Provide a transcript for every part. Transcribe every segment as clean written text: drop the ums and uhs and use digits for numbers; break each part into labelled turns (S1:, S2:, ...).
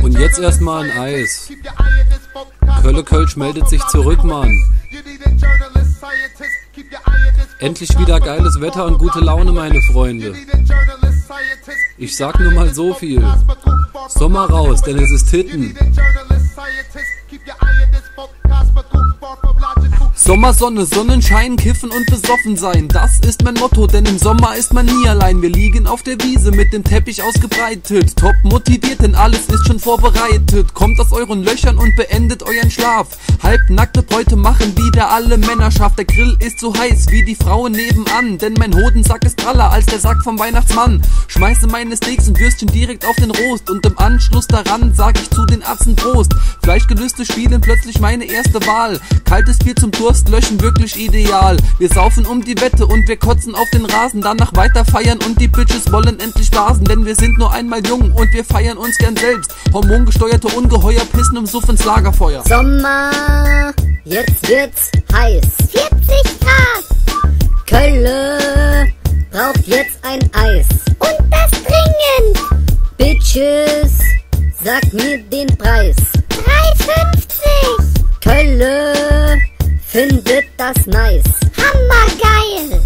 S1: Und jetzt erstmal ein Eis. Kölle Kölsch meldet sich zurück, Mann. Endlich wieder geiles Wetter und gute Laune, meine Freunde. Ich sag nur mal so viel. Sommer raus, denn es ist Titten. Sommersonne, Sonnenschein, kiffen und besoffen sein. Das ist mein Motto, denn im Sommer ist man nie allein. Wir liegen auf der Wiese mit dem Teppich ausgebreitet. Top motiviert, denn alles ist schon vorbereitet. Kommt aus euren Löchern und beendet euren Schlaf. Halbnackte Bräute machen wieder alle Männerschaft. Der Grill ist so heiß wie die Frauen nebenan, denn mein Hodensack ist praller als der Sack vom Weihnachtsmann. Schmeiße meine Steaks und Würstchen direkt auf den Rost und im Anschluss daran sag ich zu den Arzten Prost. Fleischgelüste spielen plötzlich meine erste Wahl. Kaltes Bier zum Durst löschen wirklich ideal. Wir saufen um die Wette und wir kotzen auf den Rasen. Danach weiter feiern und die Bitches wollen endlich blasen. Denn wir sind nur einmal jung und wir feiern uns gern selbst. Hormongesteuerte Ungeheuer pissen im Suff ins Lagerfeuer.
S2: Sommer, jetzt wird's heiß. 40 Grad. Kölle braucht jetzt ein Eis. Und das dringend. Bitches, sag mir den Preis. 3,50. Kölle findet das nice. Hammergeil!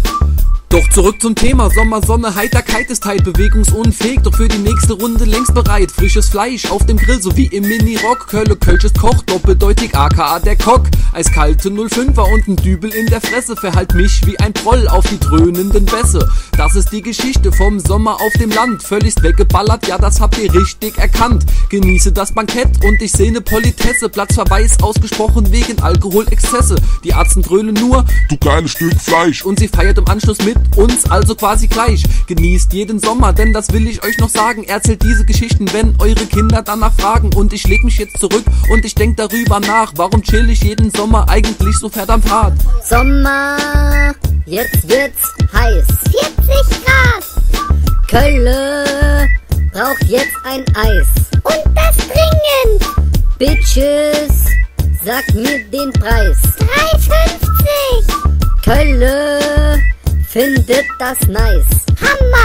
S1: Doch zurück zum Thema. Sommer, Sonne, Heiterkeit ist halt bewegungsunfähig, doch für die nächste Runde längst bereit. Frisches Fleisch auf dem Grill, so wie im Mini-Rock. Kölle Kölsch ist Koch, doppeldeutig aka der Kock. Eiskalte 05er und ein Dübel in der Fresse. Verhalt mich wie ein Proll auf die dröhnenden Bässe. Das ist die Geschichte vom Sommer auf dem Land. Völligst weggeballert, ja das habt ihr richtig erkannt. Genieße das Bankett und ich seh ne Politesse. Platzverweis ausgesprochen wegen Alkoholexzesse. Die Arzten dröhnen nur,
S3: du geiles Stück Fleisch.
S1: Und sie feiert im Anschluss mit uns, also quasi gleich. Genießt jeden Sommer, denn das will ich euch noch sagen. Erzählt diese Geschichten, wenn eure Kinder danach fragen. Und ich leg mich jetzt zurück und ich denk darüber nach. Warum chill ich jeden Sommer eigentlich so verdammt hart?
S2: Sommer, jetzt wird's heiß. 40 Grad. Kölle braucht jetzt ein Eis. Und das dringend. Bitches, sag mir den Preis. 3,50. Kölle findet das nice. Hammer!